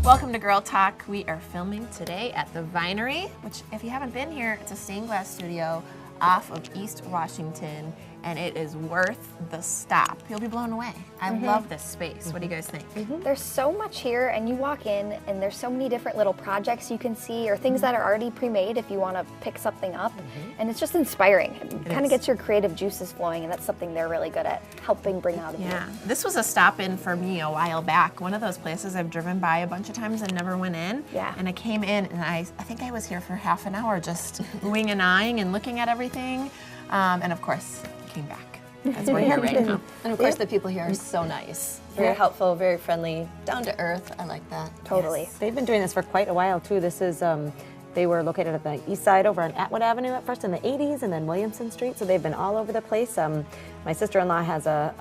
Welcome to Girl Talk. We are filming today at the Vinery, which if you haven't been here, it's a stained glass studio off of East Washington, and it is worth the stop. You'll be blown away. I love this space. What do you guys think? There's so much here, and you walk in and there's so many different little projects you can see or things that are already pre-made if you want to pick something up, and it's just inspiring. It kind of gets your creative juices flowing, and that's something they're really good at, helping bring out of you. Yeah, this was a stop-in for me a while back. One of those places I've driven by a bunch of times and never went in. Yeah. And I came in, and I think I was here for half an hour just oohing and eyeing and looking at everything. And of course, came back. That's where you're right now. And of course, the people here are so nice. Very helpful, very friendly, down to earth. I like that. Totally. Yes. They've been doing this for quite a while too. This is, they were located at the east side over on Atwood Avenue at first in the 80s and then Williamson Street. So they've been all over the place. My sister-in-law has a,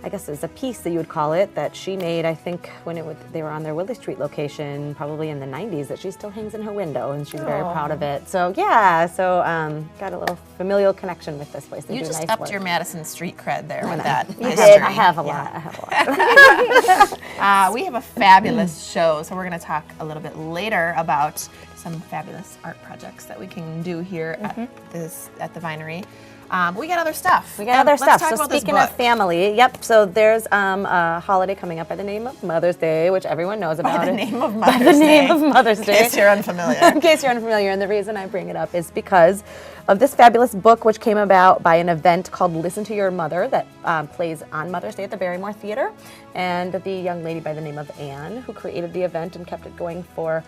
I guess it's a piece that you would call it, that she made, I think, when they were on their Willie Street location, probably in the 90s, that she still hangs in her window, and she's very proud of it. So yeah, got a little familial connection with this place. They You do just nice upped work. your Madison Street cred there with that. I history. have a lot. I have a lot. We have a fabulous show, so we're going to talk a little bit later about some fabulous art projects that we can do here at the Vinery. We got other stuff. We got other Let's stuff. talk So about this speaking of book. family, yep. So there's a holiday coming up by the name of Mother's Day, which everyone knows about. By the it. name of By Mother's the name Day. of Mother's Day. In case you're unfamiliar. In case you're unfamiliar, and the reason I bring it up is because of this fabulous book, which came about by an event called Listen to Your Mother that plays on Mother's Day at the Barrymore Theater, and the young lady by the name of Anne, who created the event and kept it going for.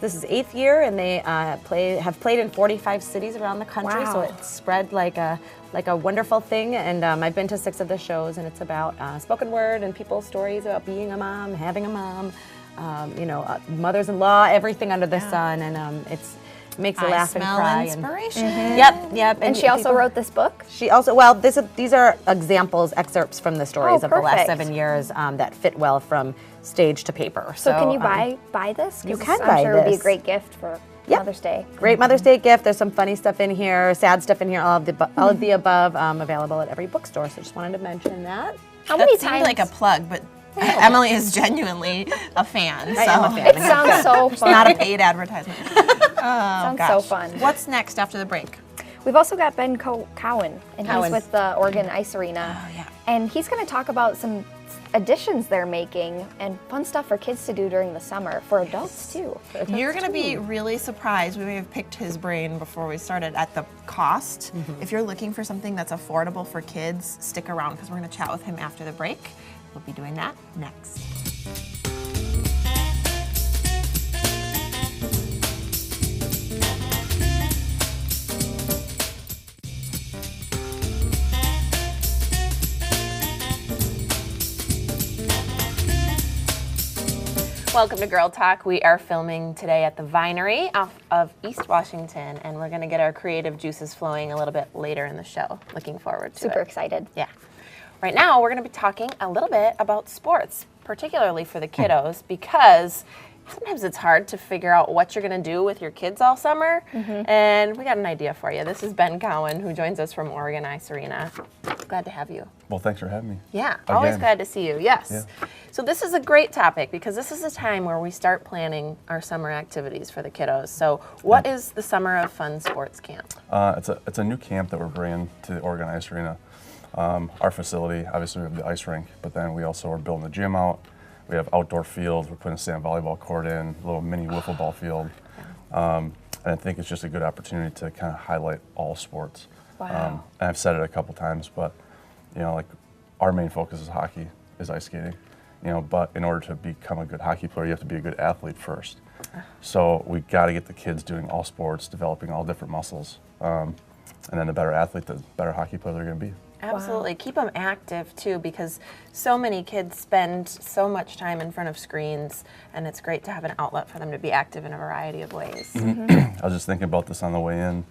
This is 8th year, and they have played in 45 cities around the country. Wow. So it's spread like a wonderful thing. And I've been to 6 of the shows, and it's about spoken word and people's stories about being a mom, having a mom, mothers-in-law, everything under the sun, and it makes you laugh and cry. Inspiration. Yep. And she also wrote this book? She also, these are excerpts from the stories of the last perfect. 7 years that fit well from stage to paper. So can you buy this? 'Cause you can I'm buy sure it would be a this. great gift for Yep. Mother's Day. Great Mother's Day gift. There's some funny stuff in here, sad stuff in here, all of the above, available at every bookstore. So just wanted to mention that. How many That seemed times? like a plug, but Emily is genuinely a fan. I am a fan. It sounds so fun. Not a paid advertisement. Sounds so fun. What's next after the break? We've also got Ben Cowan, and Cowan. he's with the Oregon Ice Arena. Oh, yeah. And he's going to talk about some additions they're making and fun stuff for kids to do during the summer, for adults too. You're going to be really surprised. We may have picked his brain before we started at the cost. If you're looking for something that's affordable for kids, stick around because we're going to chat with him after the break. We'll be doing that next. Welcome to Girl Talk. We are filming today at the Vinery off of East Washington, and we're going to get our creative juices flowing a little bit later in the show. Looking forward to Super it. excited. Yeah. Right now, we're going to be talking a little bit about sports, particularly for the kiddos, because sometimes it's hard to figure out what you're going to do with your kids all summer. And we got an idea for you. This is Ben Cowan, who joins us from Oregon Ice Arena. Glad to have you. Well, thanks for having me. Yeah, always Again. glad to see you. Yes. Yeah. So this is a great topic because this is a time where we start planning our summer activities for the kiddos. So what is the Summer of Fun Sports Camp? It's a new camp that we're bringing to the Oregon Ice Arena. Our facility, obviously we have the ice rink, but then we also are building the gym out. We have outdoor fields. We're putting a sand volleyball court in, a little mini wiffle ball field. And I think it's just a good opportunity to kind of highlight all sports. Wow. And I've said it a couple times, but like our main focus is hockey, is ice skating. But in order to become a good hockey player, you have to be a good athlete first. So we got to get the kids doing all sports, developing all different muscles. And then the better athlete, the better hockey player they're going to be. Absolutely. Keep them active too, because so many kids spend so much time in front of screens, and it's great to have an outlet for them to be active in a variety of ways. I was just thinking about this on the way in.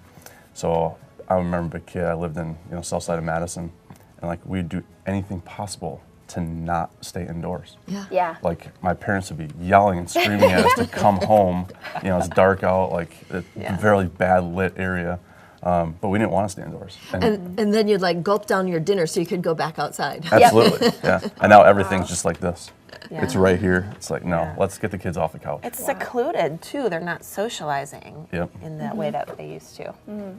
So I remember a kid, I lived in south side of Madison, and we'd do anything possible to not stay indoors. Yeah. Like my parents would be yelling and screaming at us to come home. It's dark out, a very bad lit area. But we didn't want to stay indoors. And then you'd gulp down your dinner so you could go back outside. Absolutely, yeah. And now everything's just like this. It's right here. It's like, no, Yeah. let's get the kids off the couch. It's secluded too. They're not socializing Yep. in that way that they used to.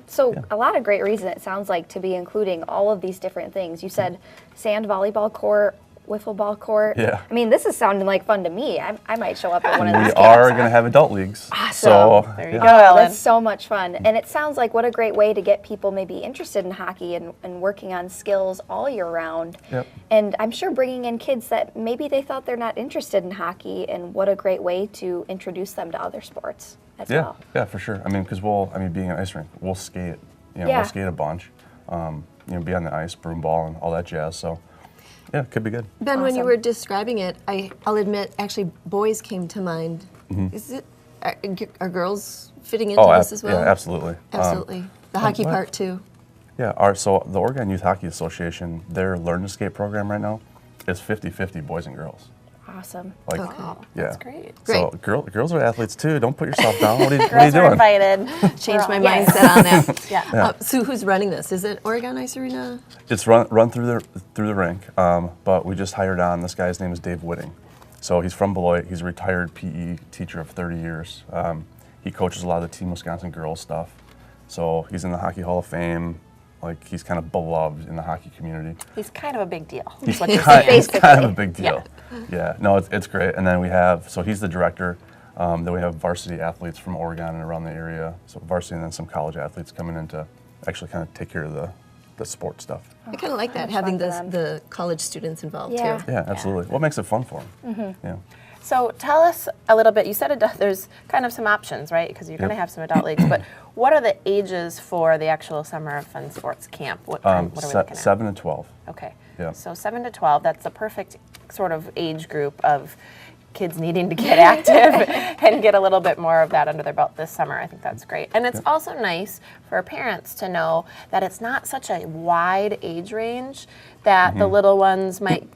So a lot of great reason, it sounds like, to be including all of these different things. You said sand volleyball court, wiffle ball court. Yeah. I mean, this is sounding like fun to me. I might show up at one of these We camps. are going to have adult leagues. So, There you yeah. go, Ellen. That's so much fun. And it sounds like what a great way to get people maybe interested in hockey and working on skills all year round. Yep. And I'm sure bringing in kids that maybe they thought they're not interested in hockey, and what a great way to introduce them to other sports as Yeah, well. yeah, for sure. I mean, because being an ice rink, we'll skate. Yeah. We'll skate a bunch. Be on the ice, broom ball, and all that jazz. So, yeah, it could be good. Ben, when you Awesome. were describing it, I'll admit, actually, boys came to mind. Is it, are girls fitting into this as well? Yeah, absolutely. Absolutely. The hockey what? part too. Yeah, so the Oregon Youth Hockey Association, their Learn to Skate program right now is 50-50 boys and girls. Awesome. Like, Okay. yeah. That's great. So girls are athletes too. Don't put yourself down. What are you Girls are doing? invited. Changed my Yes. mindset on that. Yeah. So who's running this? Is it Oregon Ice Arena? It's run through the rink, but we just hired on. This guy's name is Dave Whitting. So he's from Beloit. He's a retired PE teacher of 30 years. He coaches a lot of the Team Wisconsin girls stuff. So he's in the Hockey Hall of Fame. Like, he's kind of beloved in the hockey community. He's kind of a big deal. He's what you're kind, saying. it's kind of a big deal. Yeah. No, it's great. And then we have, so he's the director. Then we have varsity athletes from Oregon and around the area. So varsity and then some college athletes coming in to actually kind of take care of the sport stuff. I kind of like that, much having fun for them. the college students involved Yeah. too. Yeah, absolutely. What makes it fun for them? Yeah. So tell us a little bit. You said there's kind of some options, right? Because you're going to Yep. have some adult leagues. But what are the ages for the actual Summer of Fun Sports Camp? What are we looking at? 7 to 12. Okay. Yeah. So 7 to 12, that's the perfect sort of age group of kids needing to get active and get a little bit more of that under their belt this summer. I think that's great. And it's also nice for parents to know that it's not such a wide age range that the little ones might,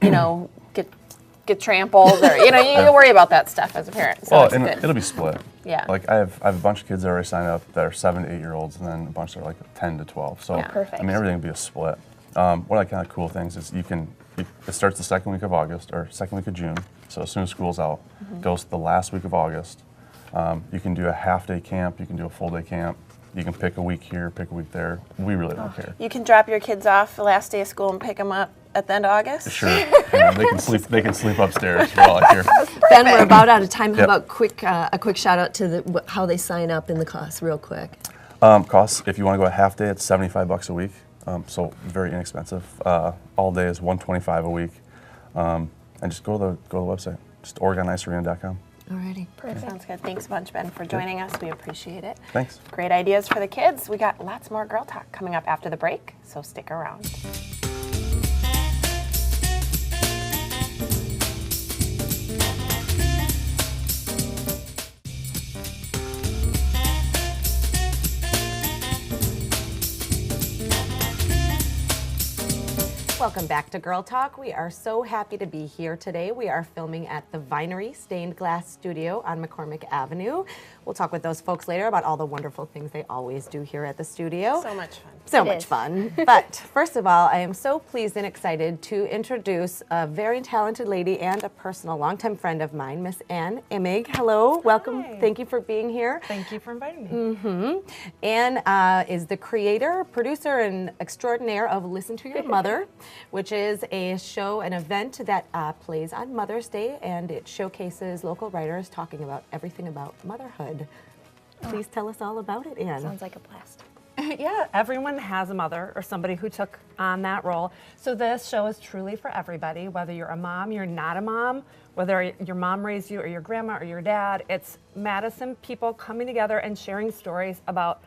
get trampled or, you worry about that stuff as a parent. So Well, it's and good. it'll be split. Yeah. Like I have a bunch of kids that already signed up that are 7 to 8 year olds, and then a bunch that are like 10 to 12. So Yeah. Perfect. I mean, everything will be a split. One of the kind of cool things is it starts the second week of August or second week of June. So as soon as school's out, goes to the last week of August. You can do a half day camp. You can do a full day camp. You can pick a week here, pick a week there. We really don't care. You can drop your kids off the last day of school and pick them up at the end of August? Sure. Yeah, they can sleep. They can sleep upstairs for all I care. Ben, we're about out of time. How Yep. about a quick shout out to how they sign up in the cost, real quick. Costs, if you want to go a half day, it's $75 a week. So very inexpensive. All day is $125 a week. And just go to the website, just OregonIceArena.com. Alrighty. Perfect. Sounds good. Thanks a bunch, Ben, for joining us. We appreciate it. Thanks. Great ideas for the kids. We got lots more girl talk coming up after the break, so stick around. Welcome back to Girl Talk. We are so happy to be here today. We are filming at the Vinery Stained Glass Studio on McCormick Avenue. We'll talk with those folks later about all the wonderful things they always do here at the studio. So much fun. So It much is. fun. But first of all, I am so pleased and excited to introduce a very talented lady and a personal longtime friend of mine, Miss Ann Imig. Hello, welcome. Hi. Thank you for being here. Thank you for inviting me. Ann is the creator, producer, and extraordinaire of Listen to Your Mother, which is a show, an event that plays on Mother's Day, and it showcases local writers talking about everything about motherhood. Please tell us all about it, Ann. Sounds like a blast. Yeah, everyone has a mother or somebody who took on that role. So this show is truly for everybody, whether you're a mom, you're not a mom, whether your mom raised you or your grandma or your dad. It's Madison people coming together and sharing stories about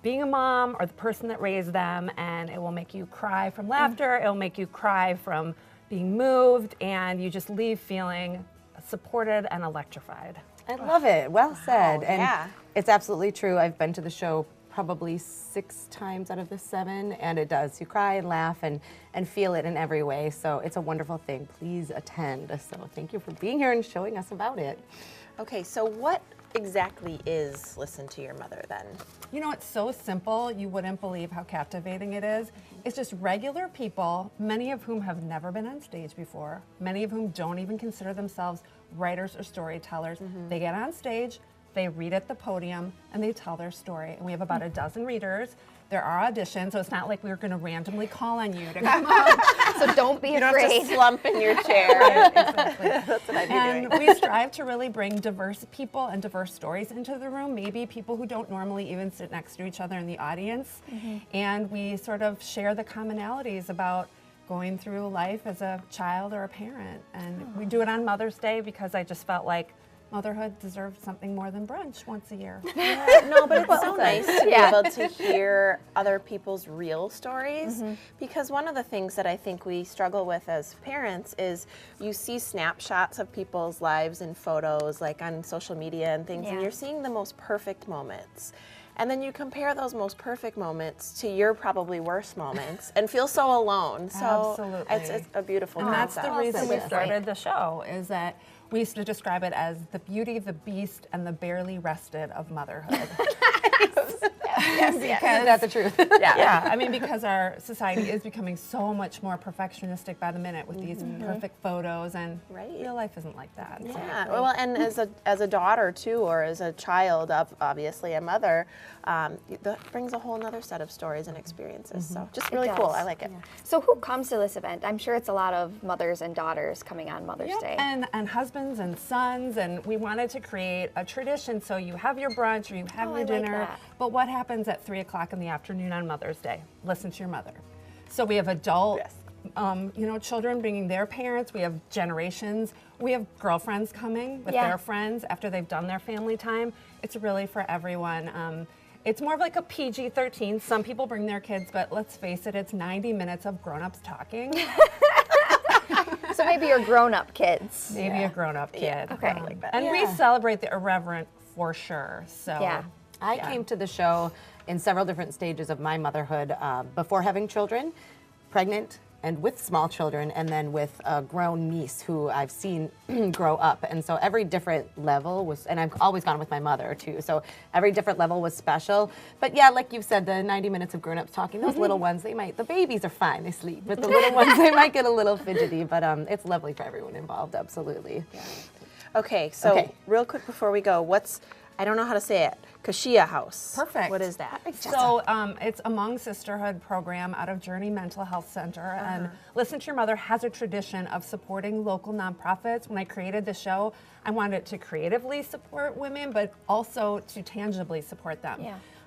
being a mom or the person that raised them, and it will make you cry from laughter, it'll make you cry from being moved, and you just leave feeling supported and electrified. I love it. Well said. And yeah. it's absolutely true. I've been to the show probably 6 times out of the 7, and it does. You cry and laugh and feel it in every way. So it's a wonderful thing. Please attend. So thank you for being here and showing us about it. Okay, so what exactly is Listen to Your Mother then? You know, it's so simple, you wouldn't believe how captivating it is. It's just regular people, many of whom have never been on stage before, many of whom don't even consider themselves writers or storytellers. They get on stage, they read at the podium, and they tell their story. And we have about a dozen readers. There are auditions, so it's not like we're going to randomly call on you to come up. So don't be You don't have afraid. to slump in your chair. That's what I'd be And doing. we strive to really bring diverse people and diverse stories into the room, maybe people who don't normally even sit next to each other in the audience. And we sort of share the commonalities about going through life as a child or a parent. And we do it on Mother's Day because I just felt like motherhood deserved something more than brunch once a year. No, but it's so nice to be able to hear other people's real stories, because one of the things that I think we struggle with as parents is you see snapshots of people's lives and photos like on social media and things, and you're seeing the most perfect moments. And then you compare those most perfect moments to your probably worst moments and feel so alone. So Absolutely. it's a beautiful And that's concept. the reason we Yes. started the show, is that we used to describe it as the beauty, the beast, and the barely rested of motherhood. Yes. Because That's the truth. yeah, I mean, because our society is becoming so much more perfectionistic by the minute with these perfect photos, and Right. real life isn't like that. So. Yeah, well, and as a daughter too, or as a child of obviously a mother, that brings a whole other set of stories and experiences. So just really cool. does. I like it. So who comes to this event? I'm sure it's a lot of mothers and daughters coming on Mother's Yep, Day. and husbands and sons, and we wanted to create a tradition so you have your brunch or you have Oh, your I like dinner, that. but what happens at 3 o'clock in the afternoon on Mother's Day? Listen to your mother. So we have adult, children bringing their parents, we have generations, we have girlfriends coming with Yeah. their friends after they've done their family time. It's really for everyone. It's more of like a PG-13. Some people bring their kids, but let's face it, it's 90 minutes of grown-ups talking. So maybe your grown-up kids. Maybe a grown-up kid. Okay. And we celebrate the irreverent for sure. So Yeah. I came to the show in several different stages of my motherhood, before having children, pregnant, and with small children, and then with a grown niece who I've seen grow up. And so every different level was, and I've always gone with my mother too, so every different level was special. But yeah, like you said, the 90 minutes of grown-ups talking, those little ones, the babies are fine, they sleep, but the little ones, they might get a little fidgety, but it's lovely for everyone involved, absolutely. Okay, so Okay. real quick before we go, I don't know how to say it, Kashia House. Perfect. What is that? So it's a Hmong Sisterhood program out of Journey Mental Health Center. And Listen to Your Mother has a tradition of supporting local nonprofits. When I created the show, I wanted to creatively support women, but also to tangibly support them.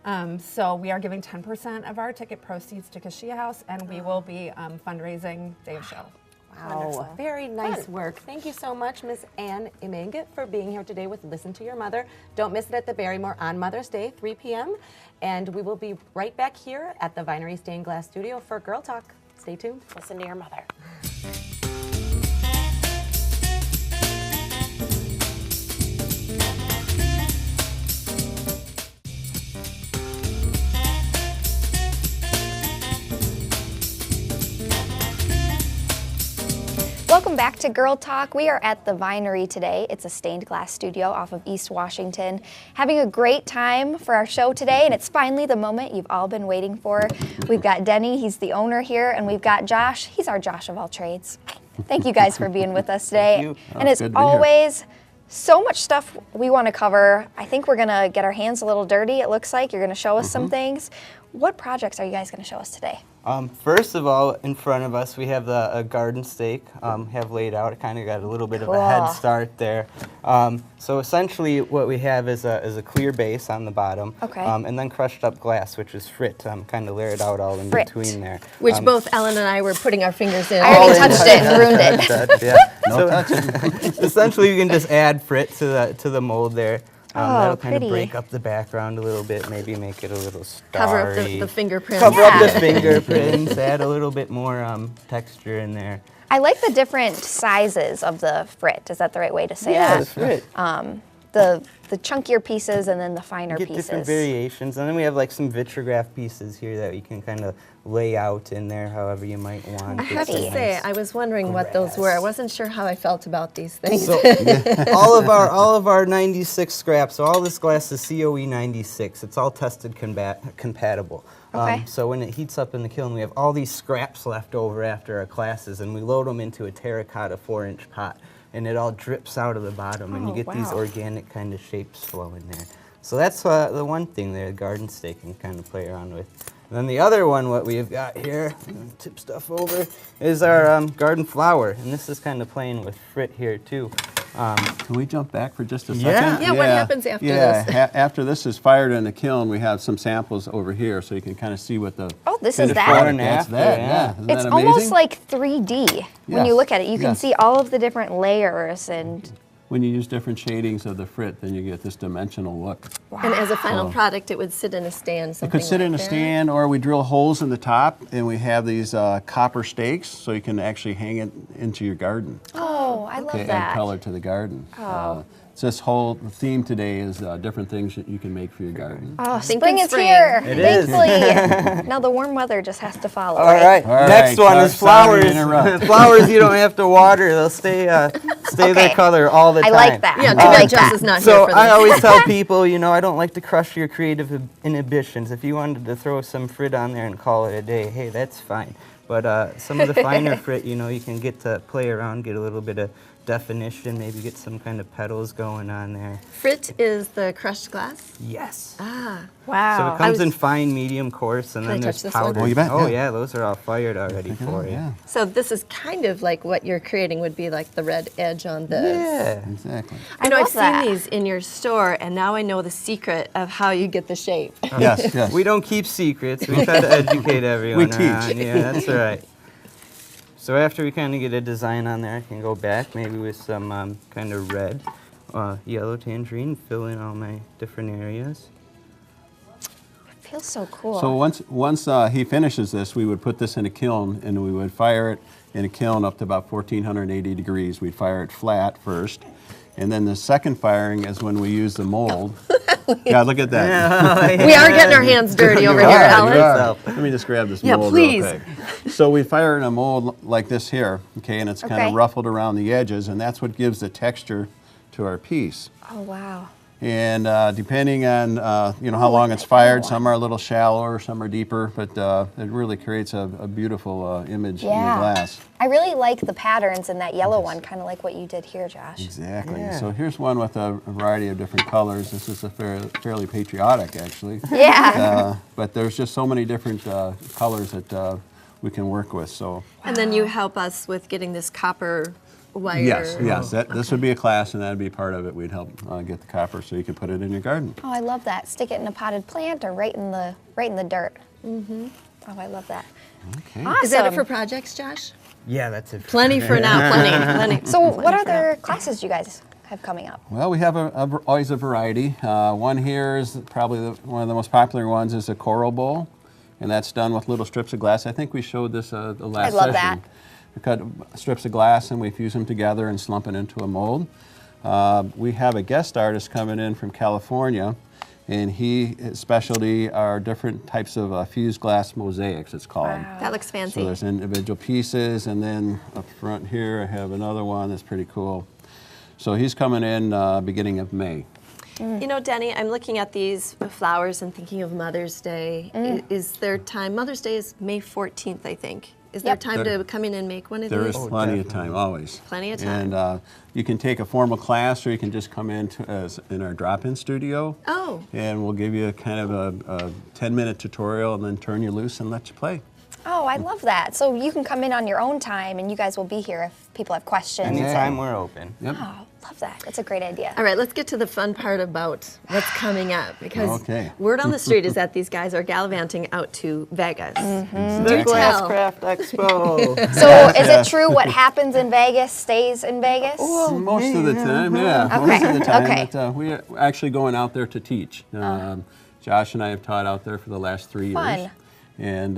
Yeah. So we are giving 10% of our ticket proceeds to Kashia House, and we will be fundraising day of show. Wow, very nice work. Thank you so much, Miss Ann Iming, for being here today with Listen to Your Mother. Don't miss it at the Barrymore on Mother's Day, 3 p.m. And we will be right back here at the Vinery Stained Glass Studio for Girl Talk. Stay tuned. Listen to your mother. Welcome back to Girl Talk. We are at the Vinery today. It's a stained glass studio off of East Washington. Having a great time for our show today, and it's finally the moment you've all been waiting for. We've got Denny, he's the owner here, and we've got Josh, he's our Josh of all trades. Thank you guys for being with us today. you. And as Good to be here. always, so much stuff we want to cover. I think we're going to get our hands a little dirty, it looks like. You're going to show us some things. What projects are you guys going to show us today? First of all, in front of us, we have a garden stake have laid out. It kind of got a little bit of a head Cool. start there. So essentially, what we have is a clear base on the bottom, Okay. and then crushed up glass, which is frit, kind of layered out all in Frit. between there. Which both Ellen and I were putting our fingers in. I already touched it and ruined it. Touch, yeah. So essentially, you can just add frit to the mold there. That'll kind pretty. of break up the background a little bit, maybe make it a little starry. Cover up the fingerprints. Cover up Yeah. the fingerprints, add a little bit more texture in there. I like the different sizes of the frit. Is that the right way to say that? That's right. the chunkier pieces and then the finer Get pieces. different variations, and then we have like some Vitrograph pieces here that you can kind of lay out in there however you might want. I have to Pretty. say, I was wondering what those were. I wasn't sure how I felt about these things. So all of our 96 scraps, so all this glass is COE 96. It's all tested compatible. Okay. So when it heats up in the kiln, we have all these scraps left over after our classes, and we load them into a terracotta 4-inch pot, and it all drips out of the bottom, and you get these organic kind of shapes flowing there. So that's the one thing there, garden stake, you can kind of play around with. And then the other one, what we've got here, tip stuff over, is our garden flower, and this is kind of playing with frit here too. Can we jump back for just a second? Yeah, what happens after yeah, this? After this is fired in the kiln, we have some samples over here, so you can kind of see what the. Oh, this is Finished that? before and That's after, that. yeah. Yeah, isn't It's that amazing? almost like 3D when you Yes, look at it. You can yes. see all of the different layers and When you use different shadings of the frit, then you get this dimensional look. And as a final product, it would sit in a stand. It could sit in a stand, or we drill holes in the top, and we have these copper stakes, so you can actually hang it into your garden. oh, I love Okay, add that. color to the garden. So this whole theme today is different things that you can make for your garden. Oh, Thinking spring is spring. here. It is. Thankfully. Now the warm weather just has to follow. All right. All Next right, one is sorry to flowers. interrupt. Flowers you don't have to water; they'll stay their Okay. color all the I time. like that. Yeah, too I bad like Jess that. is not So here for this. I always tell people, I don't like to crush your creative inhibitions. If you wanted to throw some frit on there and call it a day, hey, that's fine. But some of the finer frit, you can get to play around, get a little bit of definition, maybe get some kind of petals going on there. Frit is the crushed glass. Yes. Ah, Wow. So it comes in fine, medium, coarse, and Can I then touch there's this one? powder. Oh, you bet, Oh, yeah. yeah, those are all fired already for you. Yeah, so this is kind of like what you're creating would be like the red edge on this. Yeah. exactly. I know love I've that. seen these in your store, and now I know the secret of how you get the shape. Yes, yes. We don't keep secrets. We try to educate everyone. We teach. around. Yeah, that's right. So after we kind of get a design on there, I can go back maybe with some kind of red, yellow tangerine, fill in all my different areas. Feels so cool. So once he finishes this, we would put this in a kiln, and we would fire it in a kiln up to about 1480 degrees. We'd fire it flat first, and then the second firing is when we use the mold. Yeah, look at that. We are getting our hands dirty over here, You Alan. are. Let me just grab this Yeah, mold please. real quick. So we fire in a mold like this here, okay, and it's kind Okay. of ruffled around the edges, and that's what gives the texture to our piece. oh, wow. And depending on how long it's fired, some are a little shallower, some are deeper, but it really creates a beautiful image in your Yeah. glass. I really like the patterns in that yellow one, kind of like what you did here, Josh. Exactly. Yeah. So here's one with a variety of different colors. This is a fairly patriotic, actually. Yeah. But there's just so many different colors that we can work with. So And then you help us with getting this copper wire. yes. This would be a class, and that'd be part of it. We'd help get the copper so you could put it in your garden. Oh, I love that. Stick it in a potted plant or right in the dirt. Mm-hmm. Oh, I love that. Okay. Awesome. Is that it for projects, Josh? Yeah, that's it. Plenty for now. Plenty. So, what other classes do you guys have coming up? Well, we have always a variety. One here is probably one of the most popular ones is a coral bowl, and that's done with little strips of glass. I think we showed this the last love session. that. We cut strips of glass and we fuse them together and slump it into a mold. We have a guest artist coming in from California, and his specialty are different types of fused glass mosaics, it's called. That looks fancy. So there's individual pieces, and then up front here I have another one that's pretty cool. So he's coming in beginning of May. You know, Denny, I'm looking at these flowers and thinking of Mother's Day. Is there time? Mother's Day is May 14th, I think. Is there Yep. time to come in and make one of There these? is plenty of time, always. Plenty of time. And you can take a formal class, or you can just come in in our drop-in studio. Oh. And we'll give you kind of a 10-minute tutorial and then turn you loose and let you play. Oh, I love that. So you can come in on your own time, and you guys will be here if people have questions. Anytime we're open. Yep. Oh, love that. It's a great idea. All right, let's get to the fun part about what's coming up, because Okay. word on the street is that these guys are gallivanting out to Vegas. Mm-hmm. Do tell. Glasscraft Expo. So, is it true what happens in Vegas stays in Vegas? Most of the time, yeah. Okay, Most of the time. okay. But, we're actually going out there to teach. Josh and I have taught out there for the last 3 years. Fun. And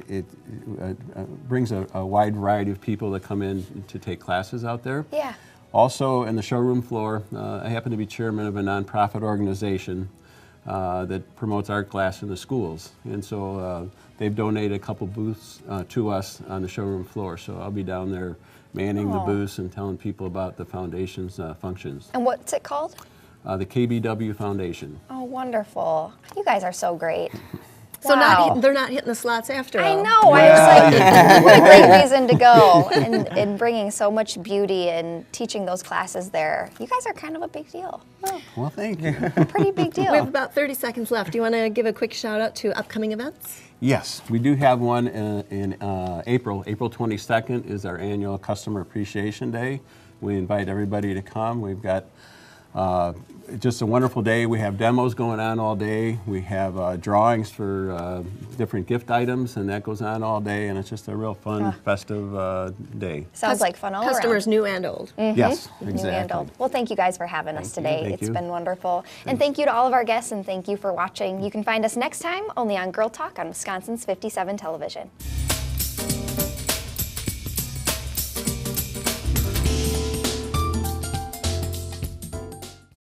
it brings a wide variety of people that come in to take classes out there. Yeah. Also, in the showroom floor, I happen to be chairman of a nonprofit organization that promotes art class in the schools. And so they've donated a couple booths to us on the showroom floor. So I'll be down there manning the booths and telling people about the foundation's functions. And what's it called? The KBW Foundation. Oh, wonderful. You guys are so great. So Wow. they're not hitting the slots after I all. know. I was like, what a great reason to go, and bringing so much beauty and teaching those classes there. You guys are kind of a big deal. Well, thank you. Pretty big deal. We have about 30 seconds left. Do you want to give a quick shout out to upcoming events? Yes, we do have one in April. April 22nd is our annual Customer Appreciation Day. We invite everybody to come. We've got just a wonderful day. We have demos going on all day. We have drawings for different gift items, and that goes on all day. And it's just a real fun, festive day. Sounds like fun all Customers around. new and old. Yes, New and exactly. old. Well, thank you guys for having us Thank you. today. Thank It's you. been wonderful. And thank you to all of our guests, and thank you for watching. You can find us next time only on Girl Talk on Wisconsin's 57 Television.